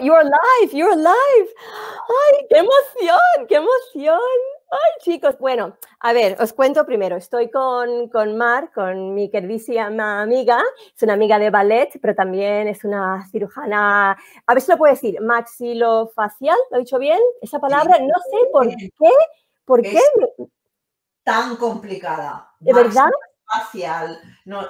You're alive, you're alive. ¡Ay, qué emoción, qué emoción! ¡Ay, chicos! Bueno, a ver, os cuento primero. Estoy con Mar, con mi queridísima amiga. Es una amiga de ballet, pero también es una cirujana, a ver si lo puedo decir, maxilofacial, ¿lo he dicho bien? Esa palabra, Sí. no sé por qué, Es tan complicada. ¿de verdad? Facial. No,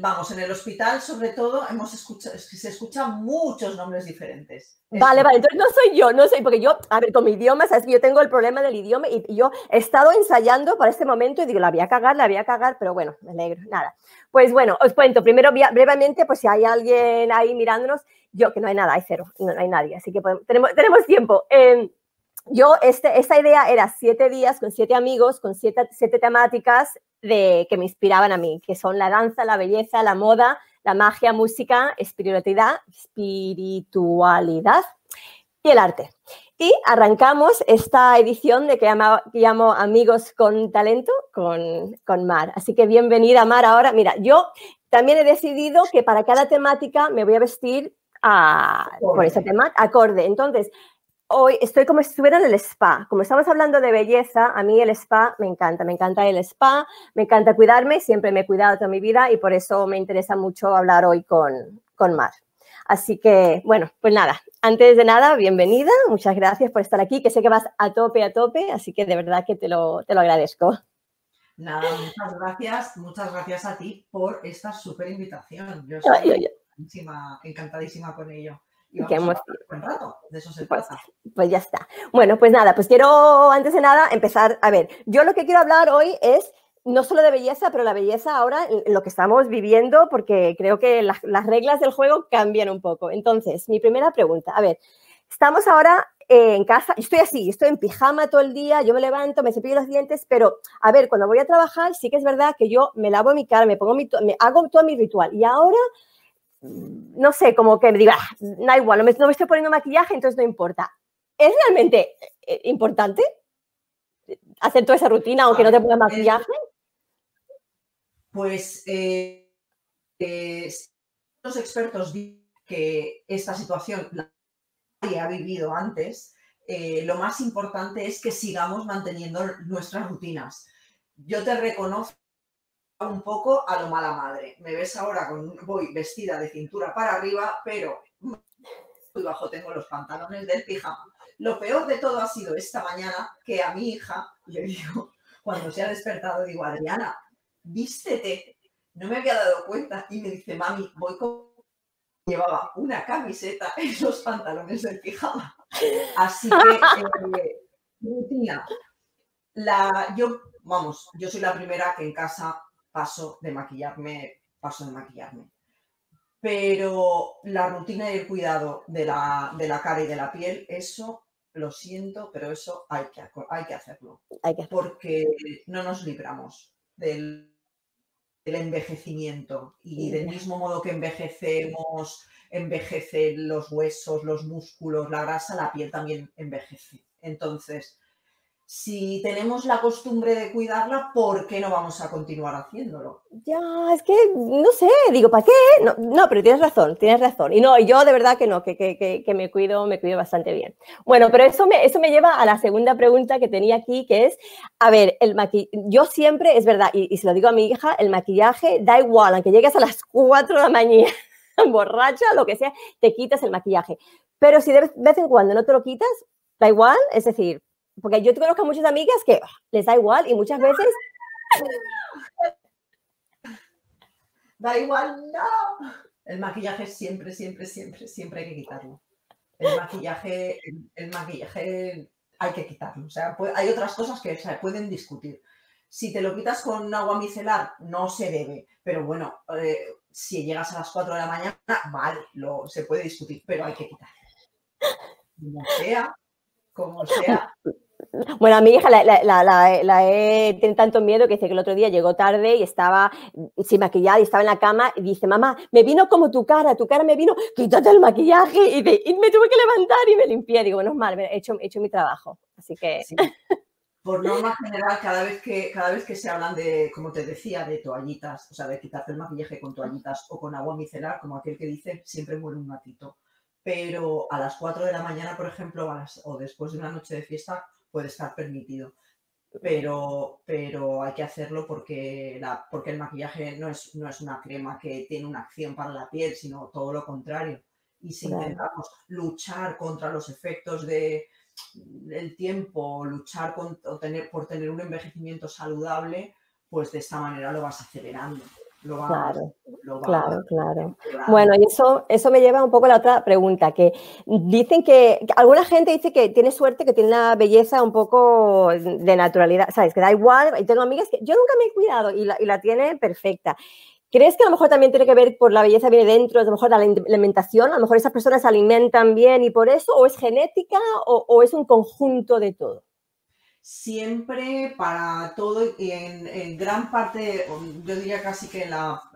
vamos, en el hospital, sobre todo, se escuchan muchos nombres diferentes. Vale, entonces no soy yo, no soy, porque yo, a ver, con mi idioma, sabes que yo tengo el problema del idioma y yo he estado ensayando para este momento y digo, la voy a cagar, pero bueno, me alegro, nada. Pues bueno, os cuento, primero brevemente, pues si hay alguien ahí mirándonos, yo, que no hay nada, hay cero, no hay nadie, así que tenemos tiempo. Esta idea era 7 días con 7 amigos, con 7 temáticas que me inspiraban a mí, que son la danza, la belleza, la moda, la magia, música, espiritualidad y el arte. Y arrancamos esta edición de que llamo Amigos con Talento con Mar. Así que bienvenida, Mar. Ahora, mira, yo también he decidido que para cada temática me voy a vestir por ese tema, acorde. Entonces, hoy estoy como si estuviera en el spa. Como estamos hablando de belleza, a mí el spa me encanta el spa, me encanta cuidarme, siempre me he cuidado toda mi vida y por eso me interesa mucho hablar hoy con Mar. Así que, bueno, pues nada, antes de nada, bienvenida, muchas gracias por estar aquí, que sé que vas a tope, así que de verdad que te lo agradezco. Nada, muchas gracias a ti por esta súper invitación. Yo estoy encantadísima con ello. Y vamos a hablar un rato, de eso se trata. Pues ya está. Bueno, pues nada, pues quiero antes de nada empezar, a ver, yo lo que quiero hablar hoy es no solo de belleza, pero la belleza ahora, lo que estamos viviendo, porque creo que las reglas del juego cambian un poco. Entonces, mi primera pregunta, a ver, estamos ahora en casa, estoy en pijama todo el día, yo me levanto, me cepillo los dientes, pero a ver, cuando voy a trabajar sí que es verdad que yo me lavo mi cara, me hago todo mi ritual y ahora no sé, como que me diga, da igual, no me estoy poniendo maquillaje, entonces no importa. ¿Es realmente importante hacer toda esa rutina aunque no te pongas maquillaje? Pues los expertos dicen que esta situación la ha vivido antes, lo más importante es que sigamos manteniendo nuestras rutinas. Yo te reconozco un poco a lo mala madre. Me ves ahora voy vestida de cintura para arriba, pero muy bajo tengo los pantalones del pijama. Lo peor de todo ha sido esta mañana que a mi hija le digo, cuando se ha despertado, digo, Adriana, vístete. No me había dado cuenta y me dice, mami, voy con... Llevaba una camiseta en los pantalones del pijama. Así que, rutina. Yo soy la primera que en casa paso de maquillarme. Pero la rutina y el cuidado de la cara y de la piel, eso, lo siento, pero eso hay que hacerlo. Porque no nos libramos del envejecimiento. Y del mismo modo que envejecen los huesos, los músculos, la grasa, la piel también envejece. Entonces, si tenemos la costumbre de cuidarla, ¿por qué no vamos a continuar haciéndolo? Ya, es que no sé, digo, ¿para qué? No, pero tienes razón. Y no, yo de verdad que no, que me cuido bastante bien. Bueno, pero eso me lleva a la segunda pregunta que tenía aquí, que es, a ver, yo siempre, es verdad, y se lo digo a mi hija, el maquillaje da igual, aunque llegues a las 4 de la mañana, borracha, lo que sea, te quitas el maquillaje. Pero si de vez en cuando no te lo quitas, da igual, es decir, porque yo conozco a muchas amigas que les da igual y muchas veces... Da igual, no. El maquillaje siempre hay que quitarlo. El maquillaje hay que quitarlo. O sea, hay otras cosas que se pueden discutir. Si te lo quitas con agua micelar, no se debe. Pero bueno, si llegas a las 4 de la mañana, vale, se puede discutir, pero hay que quitarlo. Como sea. Bueno, a mi hija tiene tanto miedo que dice que el otro día llegó tarde y estaba sin maquillaje y estaba en la cama y dice, mamá, me vino como tu cara me vino, quítate el maquillaje y me tuve que levantar y me limpié. Digo, bueno, es mal, he hecho mi trabajo. Así que... Sí. Por norma general, cada vez que se hablan de, como te decía, de toallitas, o sea, de quitarte el maquillaje con toallitas o con agua micelar, como aquel que dice, siempre muere un gatito. pero a las 4 de la mañana, por ejemplo, o después de una noche de fiesta, puede estar permitido. Pero hay que hacerlo porque el maquillaje no es una crema que tiene una acción para la piel, sino todo lo contrario. Y si Claro. intentamos luchar contra los efectos del tiempo, luchar por tener un envejecimiento saludable, pues de esta manera lo vas acelerando, lo vas, Claro, lo vas claro, claro. empeorando. Bueno, y eso me lleva un poco a la otra pregunta, que dicen que alguna gente dice que tiene suerte, que tiene una belleza un poco de naturalidad, ¿sabes? Que da igual, y tengo amigas que yo nunca me he cuidado y la tiene perfecta. ¿Crees que a lo mejor también tiene que ver por la belleza viene dentro, a lo mejor la alimentación? A lo mejor esas personas se alimentan bien y por eso, o es genética o es un conjunto de todo. Siempre para todo y en gran parte, yo diría casi que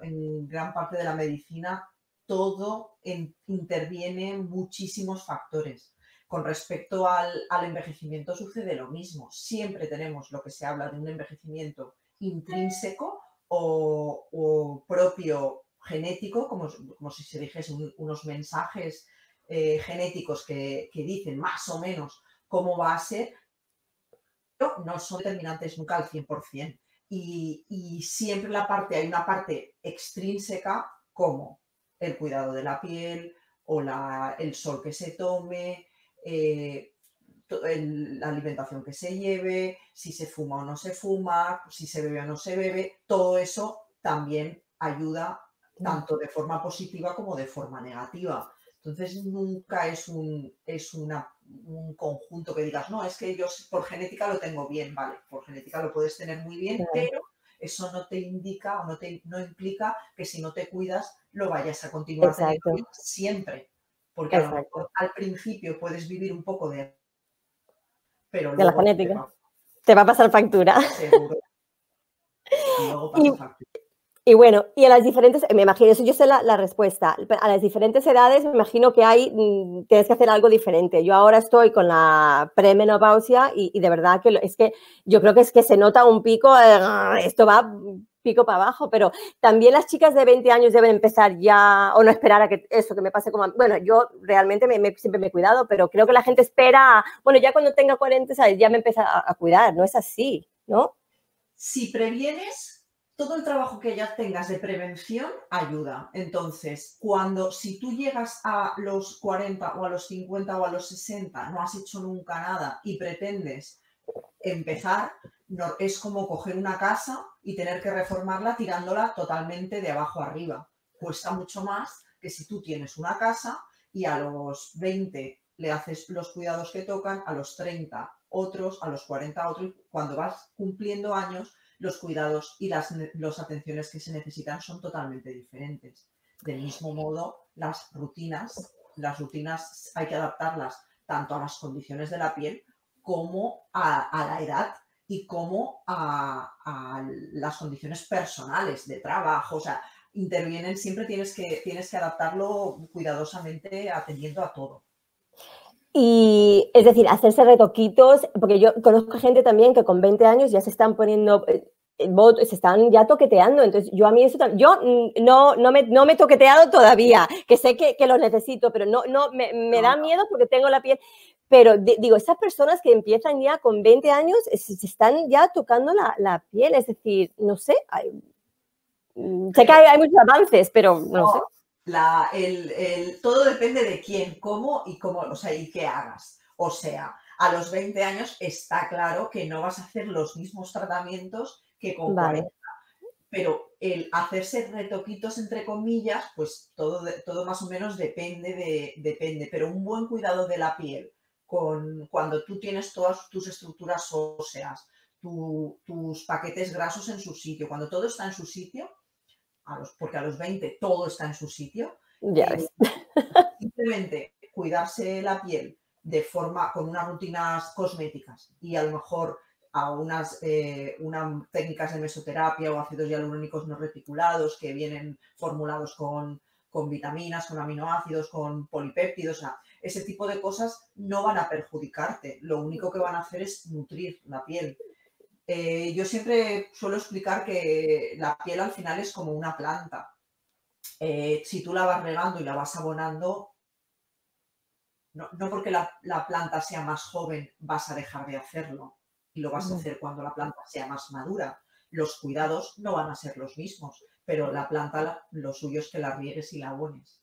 en gran parte de la medicina, todo interviene en muchísimos factores. Con respecto al envejecimiento sucede lo mismo. Siempre tenemos lo que se habla de un envejecimiento intrínseco o propio genético, como si se dijese unos mensajes genéticos que dicen más o menos cómo va a ser, no son determinantes nunca al 100%. Y siempre hay una parte extrínseca como el cuidado de la piel o el sol que se tome, la alimentación que se lleve, si se fuma o no se fuma, si se bebe o no se bebe, todo eso también ayuda tanto de forma positiva como de forma negativa. Entonces nunca un conjunto que digas, no, es que yo por genética lo tengo bien, vale, por genética lo puedes tener muy bien, Claro, pero eso no te indica o no implica que si no te cuidas lo vayas a continuar teniendo bien exacto, siempre. Porque a lo exacto. mejor al principio puedes vivir un poco pero De la luego genética. Te va a pasar factura. seguro, luego Y pasa factura. Y bueno, y a las diferentes, me imagino, eso yo sé la respuesta, a las diferentes edades me imagino que hay, tienes que hacer algo diferente. Yo ahora estoy con la premenopausia y de verdad que es que yo creo que es que se nota un pico, esto va pico para abajo, pero también las chicas de 20 años deben empezar ya, o no esperar a que eso, que me pase como, bueno, yo realmente siempre me he cuidado, pero creo que la gente espera, bueno, ya cuando tenga 40, ¿sabes? Ya me empieza a cuidar, no es así, ¿no? Si previenes, todo el trabajo que ya tengas de prevención ayuda. Entonces, si tú llegas a los 40 o a los 50 o a los 60, no has hecho nunca nada y pretendes empezar, no, es como coger una casa y tener que reformarla tirándola totalmente de abajo arriba. Cuesta mucho más que si tú tienes una casa y a los 20 le haces los cuidados que tocan, a los 30 otros, a los 40 otros, y cuando vas cumpliendo años, los cuidados y las atenciones que se necesitan son totalmente diferentes. Del mismo modo, las rutinas hay que adaptarlas tanto a las condiciones de la piel como a la edad y como a las condiciones personales de trabajo. O sea, intervienen, siempre tienes que adaptarlo cuidadosamente atendiendo a todo. Y es decir, hacerse retoquitos, porque yo conozco gente también que con 20 años ya se están poniendo se están ya toqueteando. Entonces, yo a mí eso también, yo no me he toqueteado todavía, que sé que lo necesito, pero me No, da no. miedo porque tengo la piel. Pero digo, esas personas que empiezan ya con 20 años se están ya tocando la piel, es decir, no sé, sé que Pero hay muchos avances, pero no no, sé. todo depende de quién, cómo, o sea, y qué hagas. O sea, a los 20 años está claro que no vas a hacer los mismos tratamientos que con Vale, 40. Pero el hacerse retoquitos, entre comillas, pues todo más o menos depende. Pero un buen cuidado de la piel, cuando tú tienes todas tus estructuras óseas, tus paquetes grasos en su sitio, cuando todo está en su sitio, porque a los 20 todo está en su sitio, ya eh, ves. simplemente cuidarse la piel con unas rutinas cosméticas y a lo mejor a unas técnicas de mesoterapia o ácidos hialurónicos no reticulados que vienen formulados con vitaminas, con aminoácidos, con polipéptidos, o sea, ese tipo de cosas no van a perjudicarte, lo único que van a hacer es nutrir la piel. Yo siempre suelo explicar que la piel al final es como una planta. Si tú la vas regando y la vas abonando, no porque la planta sea más joven vas a dejar de hacerlo y lo vas a hacer cuando la planta sea más madura. Los cuidados no van a ser los mismos, pero la planta lo suyo es que la riegues y la abones.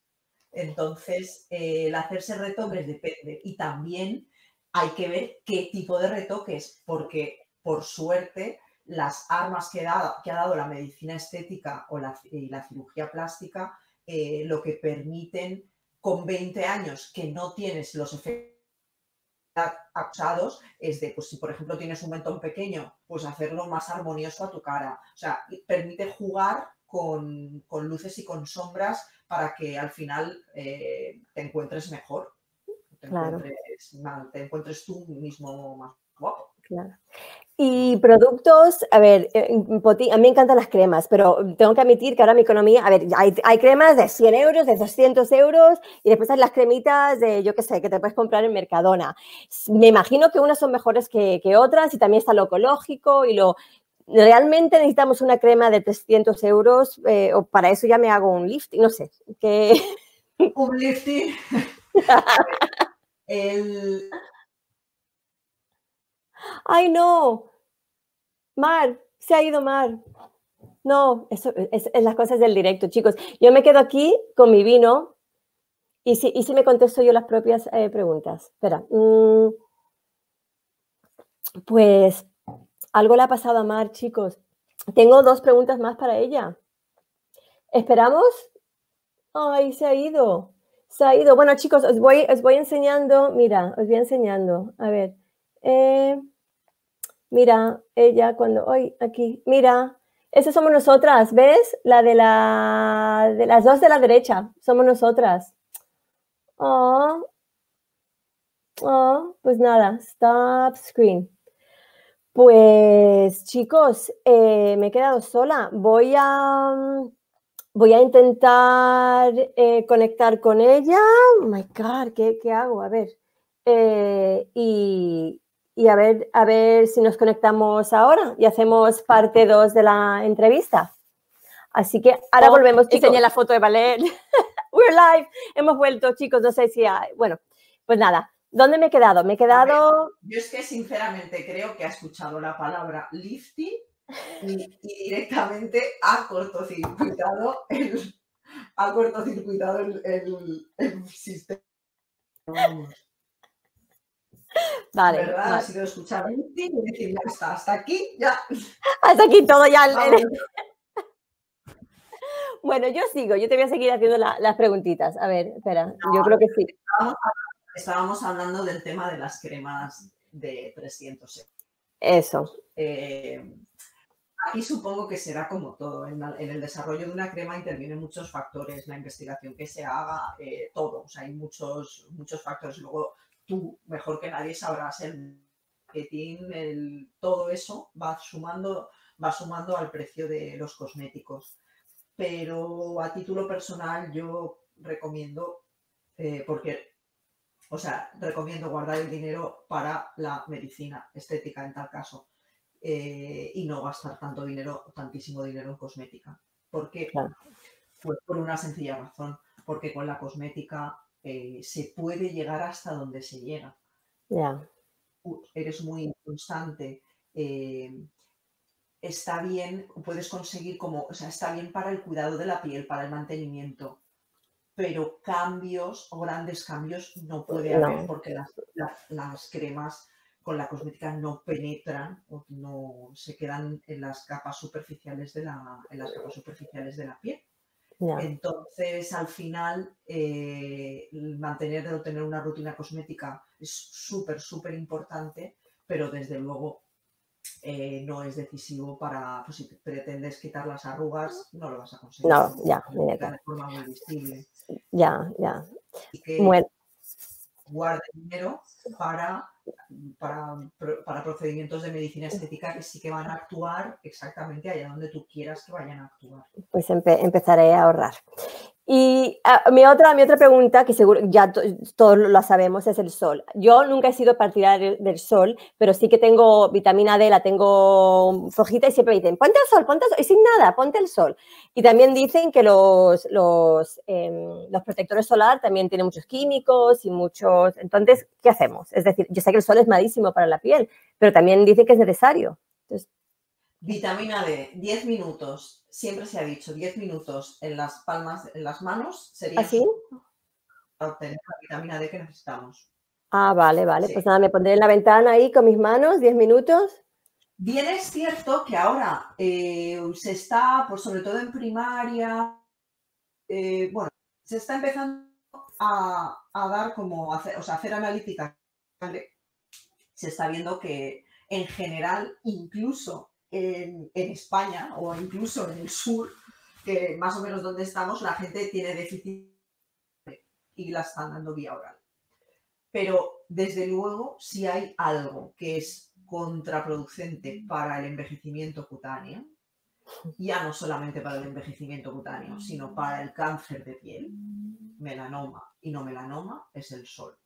Entonces, el hacerse retoques depende y también hay que ver qué tipo de retoques, porque por suerte las armas que ha dado la medicina estética y la cirugía plástica lo que permiten con 20 años que no tienes los efectos acusados es de, pues si por ejemplo tienes un mentón pequeño, pues hacerlo más armonioso a tu cara. O sea, permite jugar con luces y con sombras para que al final te encuentres mejor, te encuentres tú mismo más guapo. Claro. Y productos, a ver, a mí me encantan las cremas, pero tengo que admitir que ahora mi economía, a ver, hay cremas de 100 euros, de 200 euros y después hay las cremitas de, yo qué sé, que te puedes comprar en Mercadona. Me imagino que unas son mejores que otras y también está lo ecológico y realmente necesitamos una crema de 300 euros o para eso ya me hago un lifting, no sé. Un lifting. ¡Ay, no! Mar, se ha ido Mar. No, eso es las cosas del directo, chicos. Yo me quedo aquí con mi vino y si me contesto yo las propias preguntas. Espera. Pues algo le ha pasado a Mar, chicos. Tengo 2 preguntas más para ella. ¿Esperamos? Ay, se ha ido. Se ha ido. Bueno, chicos, os voy enseñando. Mira, os voy enseñando. A ver. Mira, ella cuando... Ay, aquí. Mira. Esas somos nosotras, ¿ves? La de las 2 de la derecha. Somos nosotras. Oh. Oh, pues nada. Stop screen. Pues, chicos, me he quedado sola. Voy a intentar conectar con ella. Oh my God, ¿qué hago? A ver. Y a ver si nos conectamos ahora y hacemos parte 2 de la entrevista. Así que ahora volvemos, chicos. Enseñé la foto de Ballet. We're live. Hemos vuelto, chicos. No sé si hay... Bueno, pues nada. ¿Dónde me he quedado? Me he quedado... Yo es que sinceramente creo que ha escuchado la palabra lifting y directamente ha cortocircuitado el sistema. Vamos. Vale. ¿Verdad? Vale. Ha sido escuchar lifting y decir, ya está, hasta aquí, ya. Hasta aquí todo ya. Bueno, yo sigo, yo te voy a seguir haciendo las preguntitas. A ver, espera, no, yo creo que sí. Estábamos hablando del tema de las cremas de 300 euros. Eso. Aquí supongo que será como todo. En el desarrollo de una crema intervienen muchos factores, la investigación que se haga, todo. O sea, hay muchos factores. Luego tú, mejor que nadie, sabrás el marketing, todo eso va sumando al precio de los cosméticos. Pero a título personal yo recomiendo, recomiendo guardar el dinero para la medicina estética en tal caso y no gastar tantísimo dinero en cosmética. ¿Por qué? Claro. Pues por una sencilla razón, porque con la cosmética se puede llegar hasta donde se llega. Yeah. Eres muy inconstante. Está bien, puedes conseguir está bien para el cuidado de la piel, para el mantenimiento, pero cambios o grandes cambios no puede haber porque las cremas con la cosmética no penetran o no se quedan en las capas superficiales de la piel. Yeah. Entonces, al final, mantener o tener una rutina cosmética es súper importante, pero desde luego no es decisivo para, pues si pretendes quitar las arrugas, no lo vas a conseguir. No, ya, de forma muy visible. Ya. Así que guarda dinero para procedimientos de medicina estética que sí que van a actuar exactamente allá donde tú quieras que vayan a actuar. Pues empezaré a ahorrar. Y mi otra pregunta, que seguro ya todos lo sabemos, es el sol. Yo nunca he sido partidaria del sol, pero sí que tengo vitamina D, la tengo flojita y siempre me dicen, ponte el sol, y sin nada, ponte el sol. Y también dicen que los protectores solar también tienen muchos químicos y muchos... Entonces, ¿qué hacemos? Es decir, yo sé que el sol es malísimo para la piel, pero también dicen que es necesario. Entonces, vitamina D, 10 minutos, siempre se ha dicho, 10 minutos en las palmas, en las manos, serían ¿así? para obtener la vitamina D que necesitamos. Ah, vale, vale. Sí. Pues nada, me pondré en la ventana ahí con mis manos, 10 minutos. Bien es cierto que ahora se está, pues sobre todo en primaria, bueno, se está empezando a dar como, hacer analítica. Se está viendo que en general, incluso en España o incluso en el sur, que más o menos donde estamos, la gente tiene déficit y la están dando vía oral. Pero desde luego, si hay algo que es contraproducente para el envejecimiento cutáneo, ya no solamente para el envejecimiento cutáneo, sino para el cáncer de piel, melanoma y no melanoma, es el sol.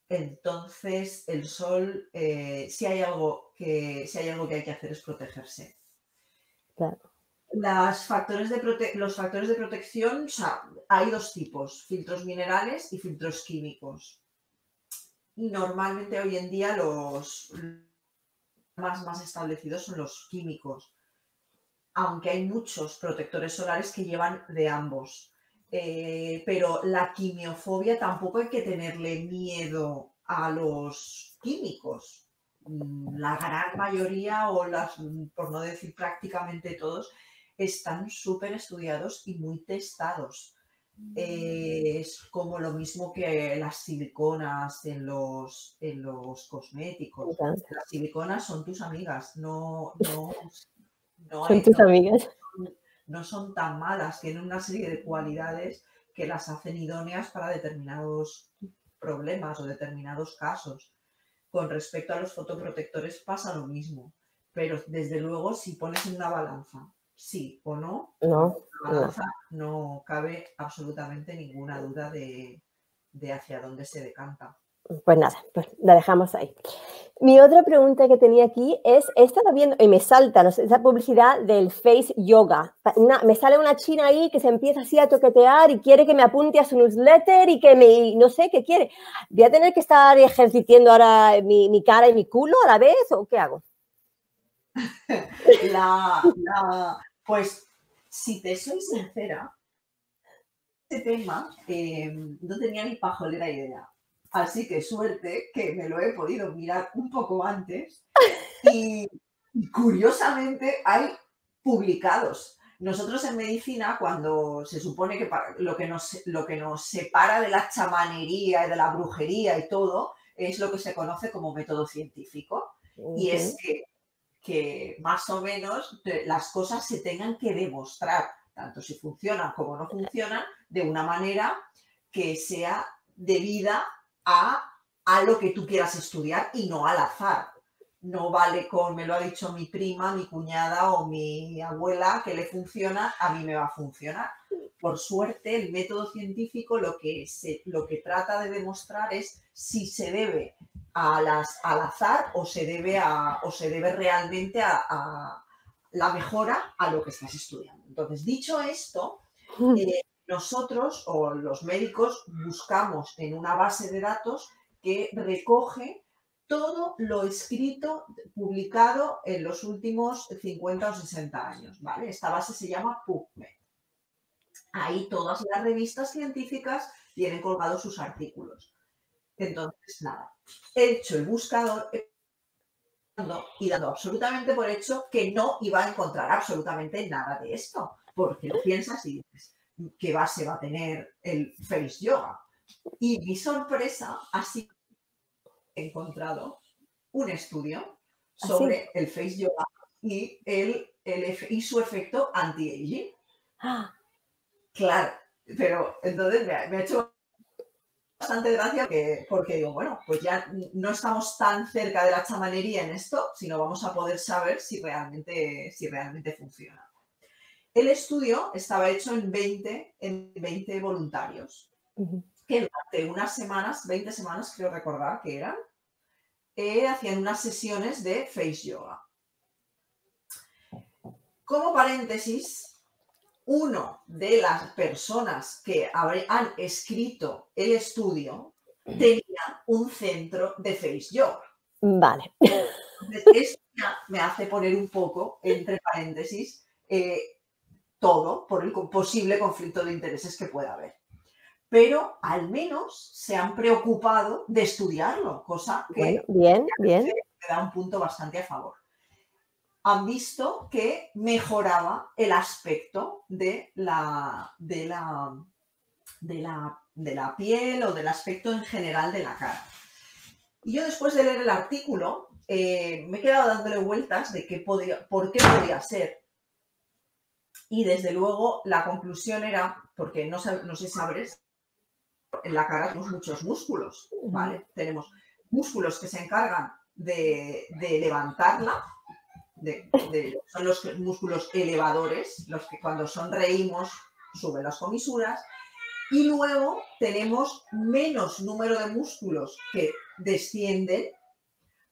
Entonces, el sol, si hay algo que hay que hacer es protegerse. Claro. Los factores de protección, o sea, hay dos tipos, filtros minerales y filtros químicos. Y normalmente hoy en día los más establecidos son los químicos, aunque hay muchos protectores solares que llevan de ambos. Pero la quimiofobia tampoco hay que tenerle miedo a los químicos. La gran mayoría, por no decir prácticamente todos, están súper estudiados y muy testados. Es como lo mismo que las siliconas en los cosméticos. Las siliconas son tus amigas, no Son tus amigas. No son tan malas, tienen una serie de cualidades que las hacen idóneas para determinados problemas o determinados casos. Con respecto a los fotoprotectores pasa lo mismo, pero desde luego si pones en una balanza sí o no, No, la balanza no cabe absolutamente ninguna duda de hacia dónde se decanta. Pues nada, pues la dejamos ahí. Mi otra pregunta que tenía aquí es, he estado viendo, y me salta, no sé, esa publicidad del Face Yoga. Me sale una china ahí que se empieza así a toquetear y quiere que me apunte a su newsletter y que no sé qué quiere. ¿Voy a tener que estar ejercitando ahora mi cara y mi culo a la vez o qué hago? Pues, si te soy sincera, este tema no tenía ni pajolera idea. Así que suerte que me lo he podido mirar un poco antes y curiosamente hay publicados. Nosotros en medicina, cuando se supone que lo que nos separa de la chamanería y de la brujería y todo, es lo que se conoce como método científico. Y es que más o menos las cosas se tengan que demostrar, tanto si funcionan como no funcionan, de una manera que sea debida a lo que tú quieras estudiar y no al azar. No vale con, me lo ha dicho mi prima, mi cuñada o mi abuela, que le funciona, a mí me va a funcionar. Por suerte, el método científico lo que trata de demostrar es si se debe al azar o se debe realmente a la mejora a lo que estás estudiando. Entonces, dicho esto, nosotros o los médicos buscamos en una base de datos que recoge todo lo escrito, publicado en los últimos 50 o 60 años, ¿vale? Esta base se llama PubMed. Ahí todas las revistas científicas tienen colgados sus artículos. Entonces, nada, he hecho el buscador y dando absolutamente por hecho que no iba a encontrar absolutamente nada de esto, porque lo piensas y dices, ¿qué base va a tener el Face Yoga? Y mi sorpresa ha sido que he encontrado un estudio sobre el Face Yoga y su efecto anti-aging. Claro, pero entonces me ha hecho bastante gracia porque digo, bueno, pues ya no estamos tan cerca de la chamanería en esto, sino vamos a poder saber si realmente funciona. El estudio estaba hecho en 20 voluntarios, que durante unas semanas, 20 semanas creo recordar que eran, hacían unas sesiones de face yoga. Como paréntesis, una de las personas que han escrito el estudio tenía un centro de face yoga. Vale. Entonces, esto ya me hace poner un poco, entre paréntesis, todo por el posible conflicto de intereses que pueda haber. Pero al menos se han preocupado de estudiarlo, cosa que bueno, bien. me da un punto bastante a favor. Han visto que mejoraba el aspecto de la piel o del aspecto en general de la cara. Y yo después de leer el artículo me he quedado dándole vueltas de por qué podía ser. Y desde luego la conclusión era, porque no sé si sabes, en la cara tenemos muchos músculos, ¿vale? Tenemos músculos que se encargan de levantarla, son los músculos elevadores, los que cuando sonreímos suben las comisuras, y luego tenemos menos número de músculos que descienden.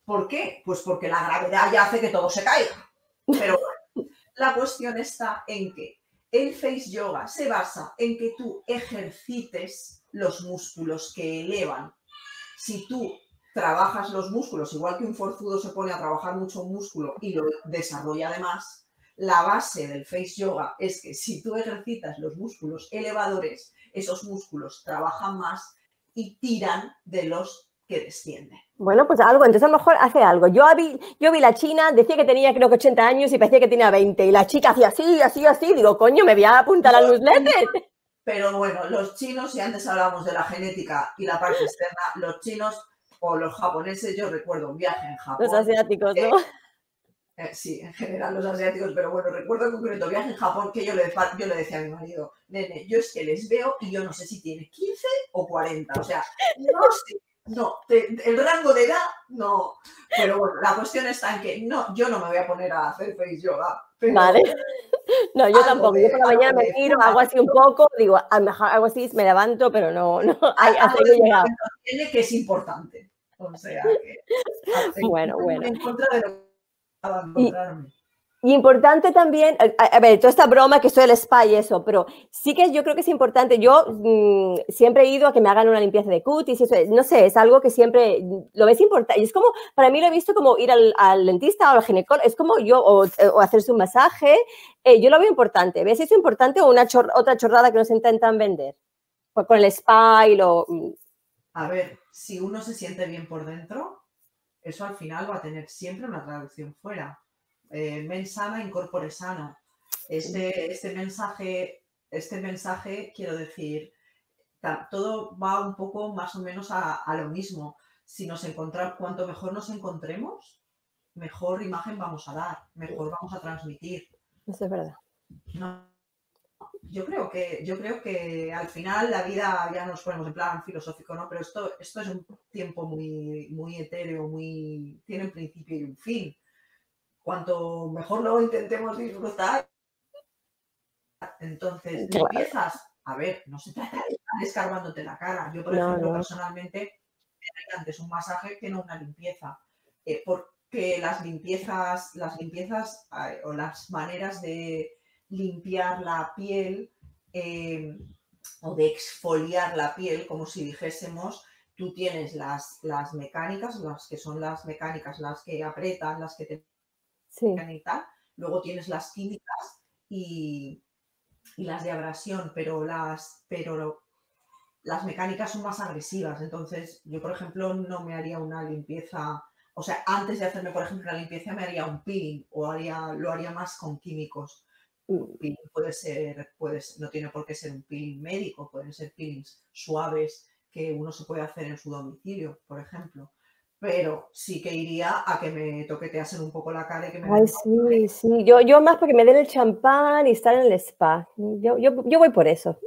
¿Por qué? Pues porque la gravedad ya hace que todo se caiga. Pero bueno, la cuestión está en que el face yoga se basa en que tú ejercites los músculos que elevan. Si tú trabajas los músculos, igual que un forzudo se pone a trabajar mucho un músculo y lo desarrolla además, la base del face yoga es que si tú ejercitas los músculos elevadores, esos músculos trabajan más y tiran de los que descienden. Bueno, pues algo, entonces a lo mejor hace algo. Yo vi la china, decía que tenía creo que 80 años y parecía que tenía 20. Y la chica hacía así. Digo, coño, me voy a apuntar al newsletter. Pero bueno, los chinos, si antes hablábamos de la genética y la parte externa, los chinos o los japoneses, yo recuerdo un viaje en Japón. Los asiáticos, ¿no? Sí, en general los asiáticos, pero bueno, recuerdo en concreto viaje en Japón que yo le decía a mi marido, nene, yo es que les veo y yo no sé si tiene 15 o 40, o sea, no sé. No, el rango de edad no, pero bueno, la cuestión está en que no, yo no me voy a poner a hacer face yoga. Pero vale. No, yo tampoco. Yo por la mañana me miro, hago así un poco, digo, a lo mejor hago así, me levanto, pero no, hasta ahí he llegado. Tiene que es importante. O sea, que bueno. En contra de lo que acaba de encontrarme. Y importante también, a ver, toda esta broma que soy el spa y eso, pero sí que yo creo que es importante. Yo siempre he ido a que me hagan una limpieza de cutis y eso, no sé, es algo que siempre lo ves importante. Y es como, para mí lo he visto como ir al dentista o al ginecólogo, es como yo, o hacerse un masaje, yo lo veo importante. ¿Ves? ¿Es importante o otra chorrada que nos intentan vender? Pues con el spa y lo... A ver, si uno se siente bien por dentro, eso al final va a tener siempre una traducción fuera. Mens sana, incorpore sano. Este mensaje, quiero decir, todo va un poco más o menos a lo mismo. Si cuanto mejor nos encontremos, mejor imagen vamos a dar, mejor vamos a transmitir. Eso es verdad. No, yo creo que al final la vida, ya nos ponemos en plan filosófico, ¿no? Pero esto es un tiempo muy, muy etéreo, tiene un principio y un fin. Cuanto mejor lo intentemos disfrutar, entonces limpiezas. A ver, no se trata de estar escarbándote la cara. Yo, por ejemplo, personalmente, me haría antes un masaje que no una limpieza. Porque las limpiezas o las maneras de limpiar la piel o de exfoliar la piel, como si dijésemos, tú tienes las mecánicas, las que son las mecánicas, las que aprietan, las que te... Sí. Y tal. Luego tienes las químicas y las de abrasión, pero las mecánicas son más agresivas. Entonces, yo, por ejemplo, no me haría una limpieza, o sea, antes de hacerme, por ejemplo, una limpieza, me haría un peeling o lo haría más con químicos. Un peeling no tiene por qué ser un peeling médico, pueden ser peelings suaves que uno se puede hacer en su domicilio, por ejemplo. Pero sí que iría a que me toqueteasen un poco la cara y que me... Ay, sí. Yo más porque me den el champán y estar en el spa. Yo voy por eso.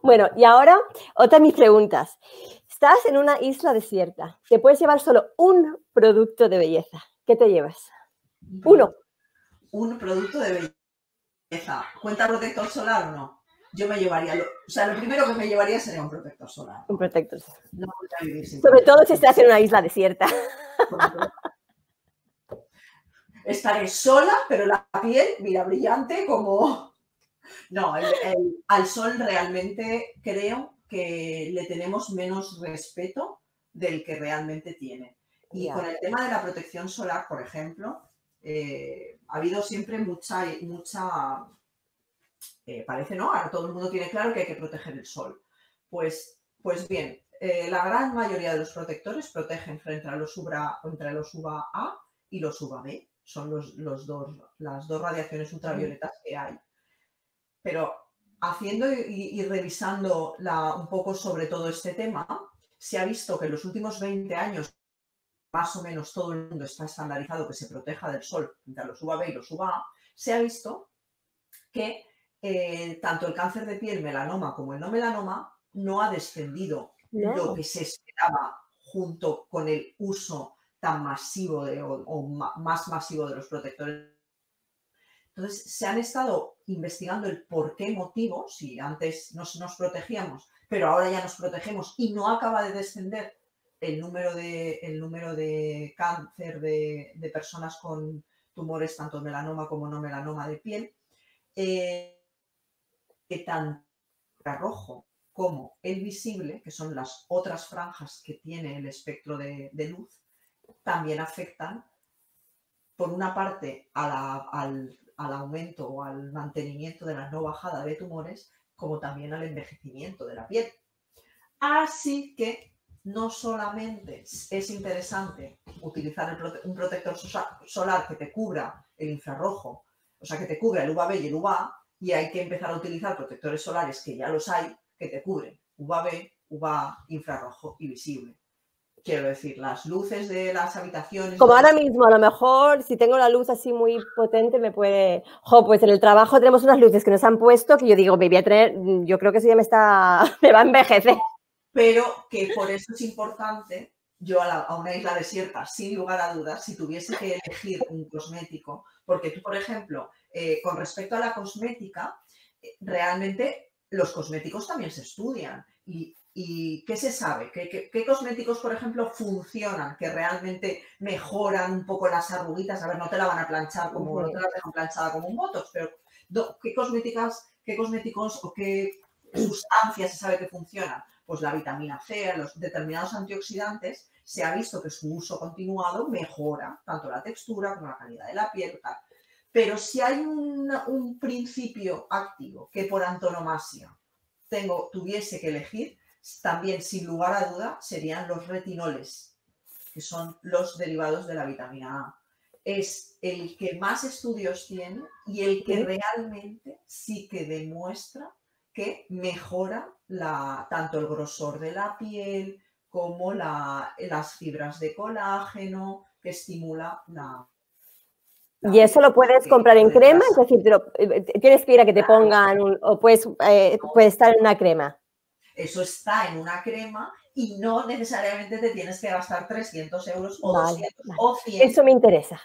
Bueno, y ahora, otra de mis preguntas. Estás en una isla desierta. Te puedes llevar solo un producto de belleza. ¿Qué te llevas? Uno. Un producto de belleza. ¿Cuenta protector solar o no? Yo me llevaría, o sea, lo primero que me llevaría sería un protector solar. Un protector. No podría vivir sin Sobre todo si estás en una isla desierta. Estaré sola, pero la piel, mira, brillante como... No, al sol realmente creo que le tenemos menos respeto del que realmente tiene. Y con el tema de la protección solar, por ejemplo, ha habido siempre mucha parece, ¿no? Ahora todo el mundo tiene claro que hay que proteger el sol. Pues bien, la gran mayoría de los protectores protegen frente a los UVA A y los UVA B. Son las dos radiaciones ultravioletas que hay. Pero haciendo y revisando un poco sobre todo este tema, se ha visto que en los últimos 20 años más o menos todo el mundo está estandarizado que se proteja del sol frente a los UVA B y los UVA A. Se ha visto que tanto el cáncer de piel, melanoma como el no melanoma, no ha descendido lo que se esperaba junto con el uso tan masivo o más masivo de los protectores. Entonces, se han estado investigando el por qué motivo, si antes nos protegíamos, pero ahora ya nos protegemos y no acaba de descender el número de cáncer de personas con tumores, tanto melanoma como no melanoma de piel. Que tanto el infrarrojo como el visible, que son las otras franjas que tiene el espectro de luz, también afectan, por una parte, al aumento o al mantenimiento de la no bajada de tumores, como también al envejecimiento de la piel. Así que no solamente es interesante utilizar un protector solar que te cubra el infrarrojo, o sea, que te cubra el UVB y el UVA, y hay que empezar a utilizar protectores solares, que ya los hay, que te cubren UVB, UVA, infrarrojo y visible. Quiero decir, las luces de las habitaciones... Como ahora mismo, a lo mejor, si tengo la luz así muy potente, me puede... pues en el trabajo tenemos unas luces que nos han puesto que yo digo, me voy a tener... Yo creo que eso ya me va a envejecer. Pero que por eso es importante, yo a una isla desierta, sin lugar a dudas, si tuviese que elegir un cosmético, porque tú, por ejemplo, con respecto a la cosmética, realmente los cosméticos también se estudian. ¿Y qué se sabe? ¿Qué cosméticos, por ejemplo, funcionan, que realmente mejoran un poco las arruguitas? A ver, no te la van a planchar como, no te la dejan planchada como un botox, pero ¿qué cosméticos o qué sustancias se sabe que funcionan? Pues la vitamina C, los determinados antioxidantes, se ha visto que su uso continuado mejora tanto la textura como la calidad de la piel, tal. Pero si hay un principio activo que por antonomasia tuviese que elegir, también sin lugar a duda serían los retinoles, que son los derivados de la vitamina A. Es el que más estudios tiene y el que realmente sí que demuestra que mejora tanto el grosor de la piel como las fibras de colágeno, que estimula ¿Y eso lo puedes comprar en crema? Es decir, tienes que ir a que te pongan o puedes estar en una crema. Eso está en una crema y no necesariamente te tienes que gastar 300 euros o 200 o 100. Eso me interesa.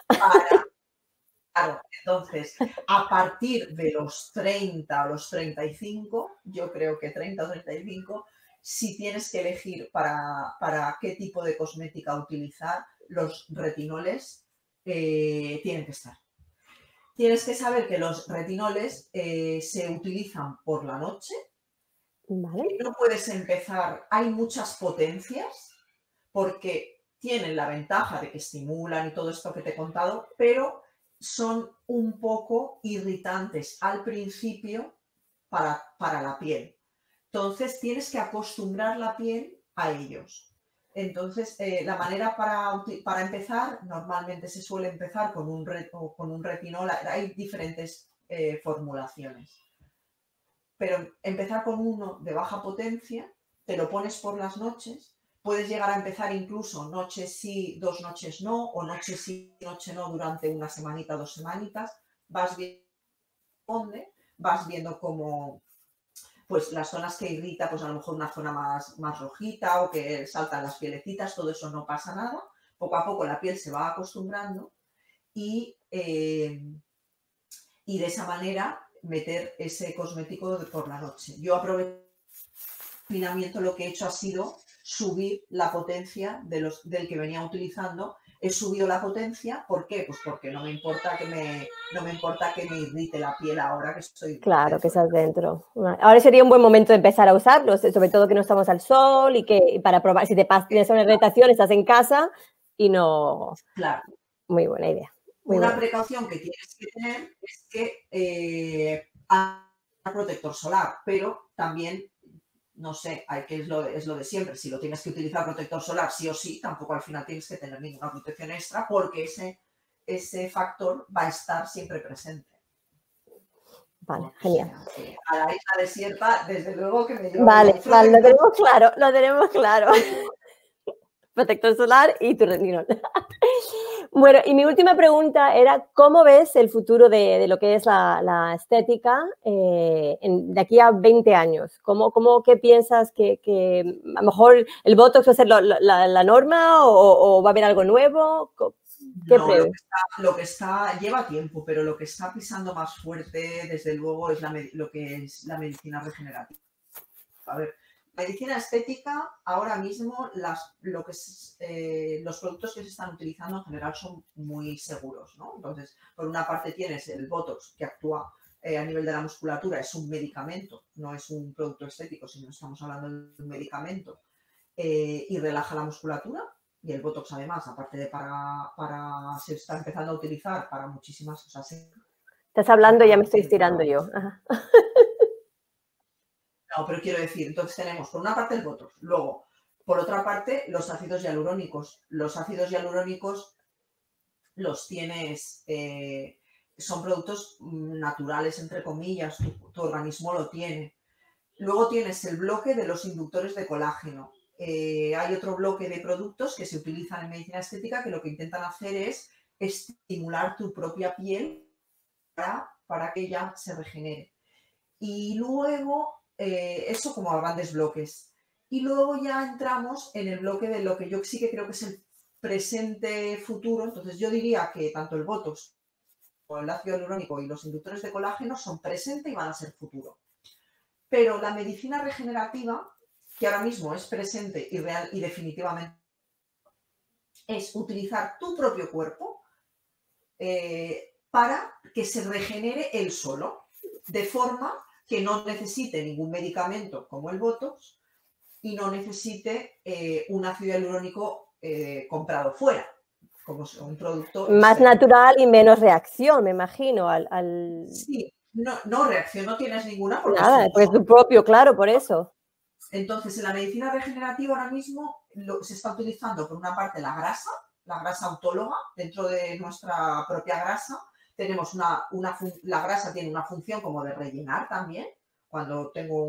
Claro, entonces, a partir de los 30 o los 35, yo creo que 30 o 35, si tienes que elegir para qué tipo de cosmética utilizar, los retinoles tienen que estar. Tienes que saber que los retinoles se utilizan por la noche. Vale. No puedes empezar, hay muchas potencias, porque tienen la ventaja de que estimulan y todo esto que te he contado, pero son un poco irritantes al principio para la piel. Entonces tienes que acostumbrar la piel a ellos. Entonces, la manera para empezar, normalmente se suele empezar con un retinol. Hay diferentes formulaciones. Pero empezar con uno de baja potencia, te lo pones por las noches. Puedes llegar a empezar incluso noches sí, 2 noches no, o noches sí, noche no durante una semanita, 2 semanitas. Vas viendo cómo, pues las zonas que irrita, pues a lo mejor una zona más rojita o que saltan las pielecitas, todo eso no pasa nada. Poco a poco la piel se va acostumbrando y de esa manera meter ese cosmético por la noche. Yo aprovecho el confinamiento, lo que he hecho ha sido subir la potencia del que venía utilizando. He subido la potencia, ¿por qué? Pues porque no me importa que me irrite la piel ahora que estoy Claro, que estás dentro. Ahora sería un buen momento de empezar a usarlos, sobre todo que no estamos al sol y que para probar, si tienes una irritación, estás en casa y no... Claro. Muy buena idea. Una precaución que tienes que tener es que protector solar, pero también, no sé, es lo de siempre. Si lo tienes que utilizar protector solar sí o sí, tampoco al final tienes que tener ninguna protección extra porque ese factor va a estar siempre presente. Vale, genial. A la isla desierta, desde luego que me llevo. Vale, lo tenemos claro. Protector solar y tu retinol. Bueno, y mi última pregunta era, ¿cómo ves el futuro de lo que es la estética de aquí a 20 años? ¿Qué piensas que a lo mejor el Botox va a ser la norma o va a haber algo nuevo? Lo que está lleva tiempo, pero lo que está pisando más fuerte, desde luego, es lo que es la medicina regenerativa. A ver, medicina estética, ahora mismo los productos que se están utilizando en general son muy seguros, ¿no? Entonces, por una parte tienes el Botox que actúa a nivel de la musculatura, es un medicamento, no es un producto estético, sino estamos hablando de un medicamento y relaja la musculatura. Y el Botox, además, aparte de se está empezando a utilizar para muchísimas cosas. Estás hablando y ya me estoy estirando yo. Ajá. No, pero quiero decir, entonces tenemos por una parte el Botox, luego, por otra parte, los ácidos hialurónicos. Los ácidos hialurónicos los tienes, son productos naturales, entre comillas, tu organismo lo tiene. Luego tienes el bloque de los inductores de colágeno. Hay otro bloque de productos que se utilizan en medicina estética que lo que intentan hacer es estimular tu propia piel para que ella se regenere. Y luego, eso como a grandes bloques. Y luego ya entramos en el bloque de lo que yo sí que creo que es el presente futuro. Entonces yo diría que tanto el Botox como el ácido hialurónico y los inductores de colágeno son presente y van a ser futuro. Pero la medicina regenerativa, que ahora mismo es presente y real y definitivamente, es utilizar tu propio cuerpo para que se regenere él solo, de forma que no necesite ningún medicamento como el Botox y no necesite un ácido hialurónico comprado fuera, como un producto más externo. Natural y menos reacción, me imagino, Sí, no reacción, no tienes ninguna. Nada, pues tu propio, claro, por eso. Entonces, en la medicina regenerativa ahora mismo se está utilizando por una parte la grasa autóloga. Dentro de nuestra propia grasa tenemos la grasa tiene una función como de rellenar también. Cuando tengo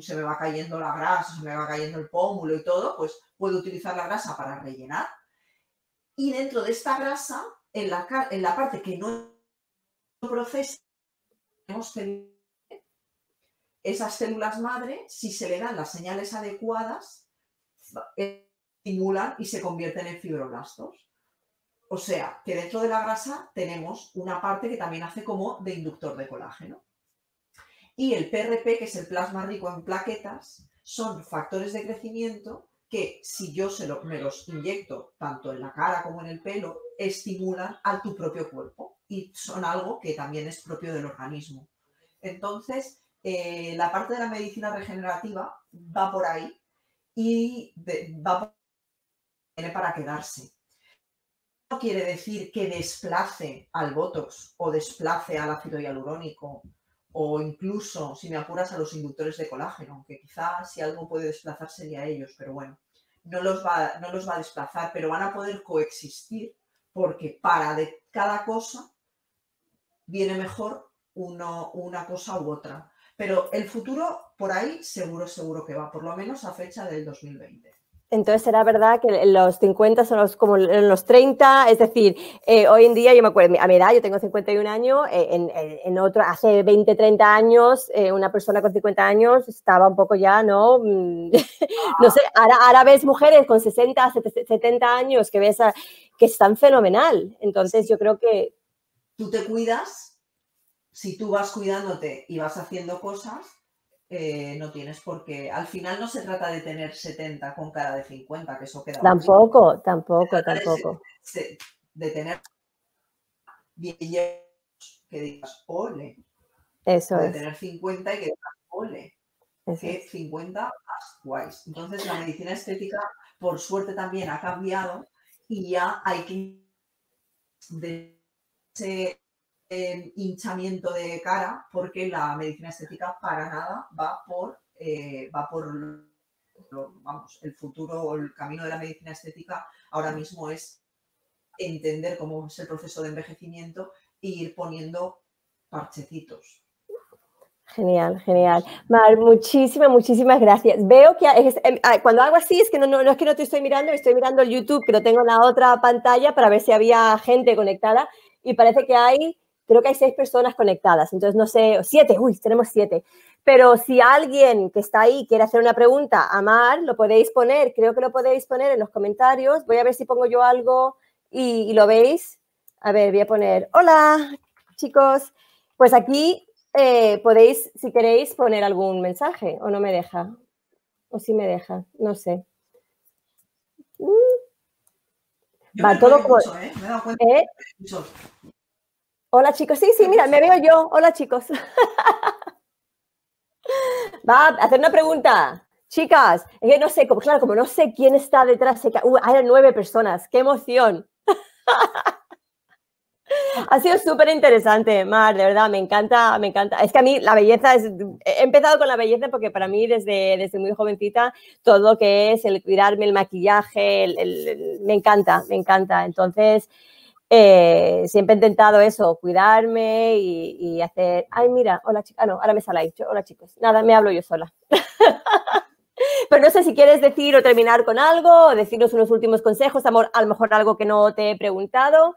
se me va cayendo la grasa, se me va cayendo el pómulo y todo, pues puedo utilizar la grasa para rellenar. Y dentro de esta grasa, en la parte que no procesa, tenemos esas células madre, si se le dan las señales adecuadas, estimulan y se convierten en fibroblastos. O sea, que dentro de la grasa tenemos una parte que también hace como de inductor de colágeno. Y el PRP, que es el plasma rico en plaquetas, son factores de crecimiento que si yo me los inyecto tanto en la cara como en el pelo, estimulan a tu propio cuerpo y son algo que también es propio del organismo. Entonces, la parte de la medicina regenerativa va por ahí y viene para quedarse. No quiere decir que desplace al Botox o desplace al ácido hialurónico o incluso, si me apuras, a los inductores de colágeno, aunque quizás si algo puede desplazar sería ellos, pero bueno, no los va a desplazar, pero van a poder coexistir porque para de cada cosa viene mejor una cosa u otra. Pero el futuro por ahí seguro que va, por lo menos a fecha del 2020. Entonces, ¿será verdad que los 50 son como los 30? Es decir, hoy en día, yo me acuerdo, a mi edad, yo tengo 51 años, hace 20, 30 años, una persona con 50 años estaba un poco ya, ¿no? No sé, ahora ves mujeres con 60, 70 años que ves que están fenomenal. Entonces, yo creo que... Tú te cuidas si tú vas cuidándote y vas haciendo cosas, no tienes por qué. Al final no se trata de tener 70 con cara de 50, que eso queda horrible. Tampoco, Se tampoco, trata tampoco. de tener 10 que digas ole, Eso o de es, tener 50 y que digas ole, eso que es. 50 más guays. Entonces la medicina estética, por suerte, también ha cambiado y ya hay que de ese hinchamiento de cara, porque la medicina estética para nada va por vamos, el futuro o el camino de la medicina estética ahora mismo es entender cómo es el proceso de envejecimiento e ir poniendo parchecitos. Genial, genial. Mar, muchísimas, muchísimas gracias. Veo que cuando hago así es que no es que no te estoy mirando, estoy mirando el YouTube, que lo tengo en la otra pantalla para ver si había gente conectada y parece que creo que hay 6 personas conectadas. Entonces, no sé, 7, uy, tenemos 7. Pero si alguien que está ahí quiere hacer una pregunta a Mar, lo podéis poner, creo que lo podéis poner en los comentarios. Voy a ver si pongo yo algo y lo veis. A ver, voy a poner, hola, chicos. Pues aquí podéis, si queréis, poner algún mensaje o no me deja. O sí me deja, no sé. Yo Va me todo rollo como... mucho, ¿eh? Me he dado cuenta ¿eh? mucho. Hola chicos, sí, mira, me veo yo. Hola chicos. Va a hacer una pregunta. Chicas, es que no sé, claro, como no sé quién está detrás, hay 9 personas, qué emoción. Ha sido súper interesante, Mar, de verdad, me encanta, me encanta. Es que a mí la belleza he empezado con la belleza porque para mí desde muy jovencita todo lo que es el cuidarme, el maquillaje, me encanta, me encanta. Entonces, siempre he intentado eso, cuidarme y hacer, ay, mira, hola chicos, no, ahora me sale ahí, hola chicos, nada, me hablo yo sola. Pero no sé si quieres decir o terminar con algo, o decirnos unos últimos consejos, amor, a lo mejor algo que no te he preguntado.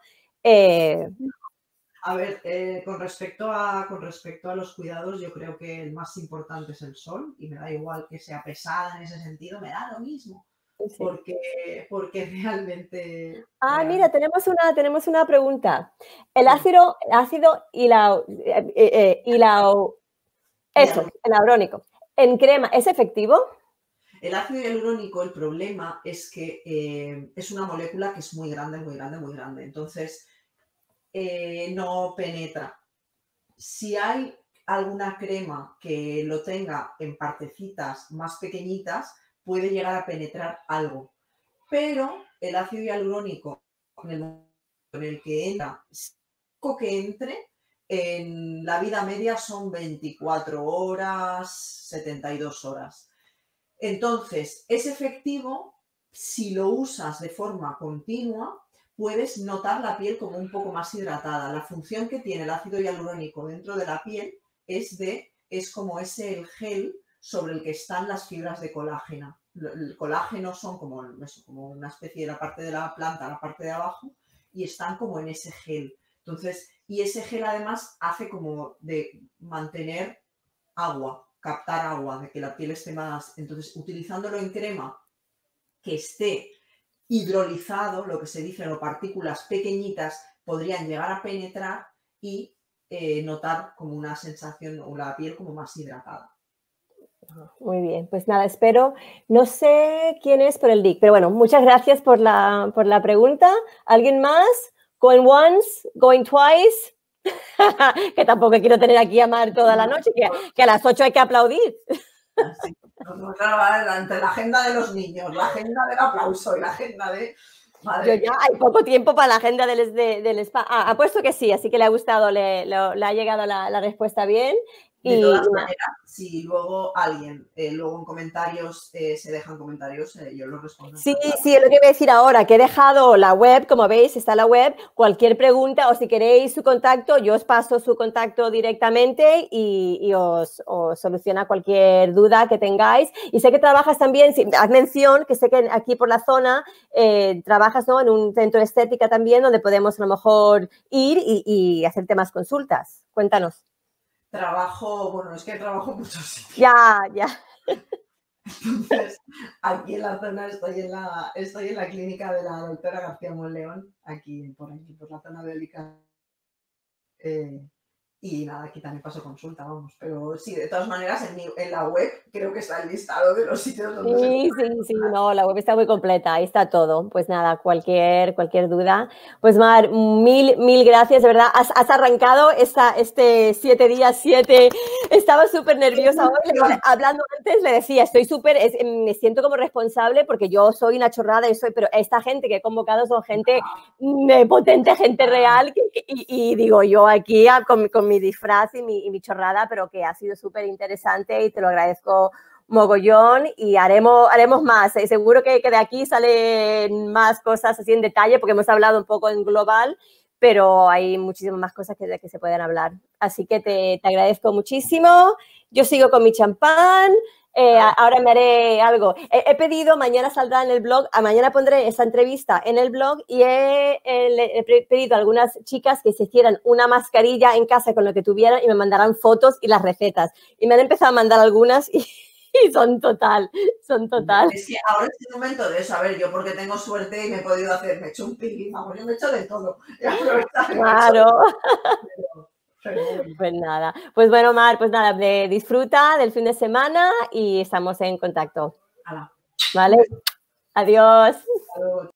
A ver, con respecto a los cuidados, yo creo que el más importante es el sol y me da igual que sea pesada en ese sentido, me da lo mismo, Sí. porque realmente, Ah, mira, realmente tenemos una pregunta. El ácido eso, hialurónico. el hialurónico, en crema, ¿es efectivo? El ácido hialurónico, el problema es que es una molécula que es muy grande, muy grande, muy grande. Entonces, no penetra. Si hay alguna crema que lo tenga en partecitas más pequeñitas, puede llegar a penetrar algo. Pero el ácido hialurónico, en el que entra, poco que entre, en la vida media son 24 horas, 72 horas. Entonces, es efectivo si lo usas de forma continua, puedes notar la piel como un poco más hidratada. La función que tiene el ácido hialurónico dentro de la piel es como ese el gel sobre el que están las fibras de colágeno. El colágeno son como una especie de la parte de la planta, la parte de abajo, y están como en ese gel. Entonces, y ese gel además hace como de mantener agua, captar agua, de que la piel esté más. Entonces, utilizándolo en crema que esté hidrolizado, lo que se dice, o partículas pequeñitas podrían llegar a penetrar y notar como una sensación o la piel como más hidratada. Muy bien, pues nada, espero, no sé quién es por el link, pero bueno, muchas gracias por la pregunta. ¿Alguien más? Going once, going twice. Que tampoco quiero tener aquí a Mar toda la noche, que a las 8 hay que aplaudir. Así, entre la agenda de los niños, la agenda del aplauso y la agenda de... Yo Madre ya mía. hay poco tiempo para la agenda del spa. Ah, apuesto que sí, así que le ha gustado, le ha llegado la respuesta bien. De todas Y nada. maneras, si luego alguien, luego en comentarios, se dejan comentarios, yo los respondo Sí, encantada. sí, es lo que voy a decir ahora, que he dejado la web, como veis, está la web. Cualquier pregunta o si queréis su contacto, yo os paso su contacto directamente y os soluciona cualquier duda que tengáis. Y sé que trabajas también, haz mención, que sé que aquí por la zona trabajas, ¿no?, en un centro de estética también, donde podemos a lo mejor ir y hacerte más consultas. Cuéntanos. Es que trabajo muchos sitios. Ya, ya. Entonces, aquí en la zona estoy en la clínica de la doctora García Monleón, aquí por la zona de Alicante. Y nada, aquí también paso consulta, vamos. Pero sí, de todas maneras, en la web creo que está el listado de los sitios donde se Sí, puede sí, consultar. no, la web está muy completa, ahí está todo. Pues nada, cualquier duda. Pues Mar, mil gracias, de verdad. Has arrancado este 7 días, 7. Estaba súper nerviosa hoy. Hablando antes, le decía, me siento como responsable porque yo soy una chorrada, pero esta gente que he convocado son gente potente, gente real. Y digo, yo aquí con mi disfraz y mi chorrada, pero que ha sido súper interesante y te lo agradezco mogollón y haremos más. Seguro que de aquí salen más cosas así en detalle porque hemos hablado un poco en global, pero hay muchísimas más cosas que se pueden hablar. Así que te agradezco muchísimo. Yo sigo con mi champán. Ahora me haré algo. He pedido, mañana saldrá en el blog, mañana pondré esa entrevista en el blog y he pedido a algunas chicas que se hicieran una mascarilla en casa con lo que tuvieran y me mandarán fotos y las recetas. Y me han empezado a mandar algunas y son total. Es que ahora es el momento de eso. A ver, yo porque tengo suerte y me he podido hacer, me he hecho un peeling, vamos, yo me he hecho de todo. Claro. Pero bueno. Pues nada. Pues bueno, Mar, pues nada, disfruta del fin de semana y estamos en contacto. Hala. ¿Vale? Adiós. Adiós.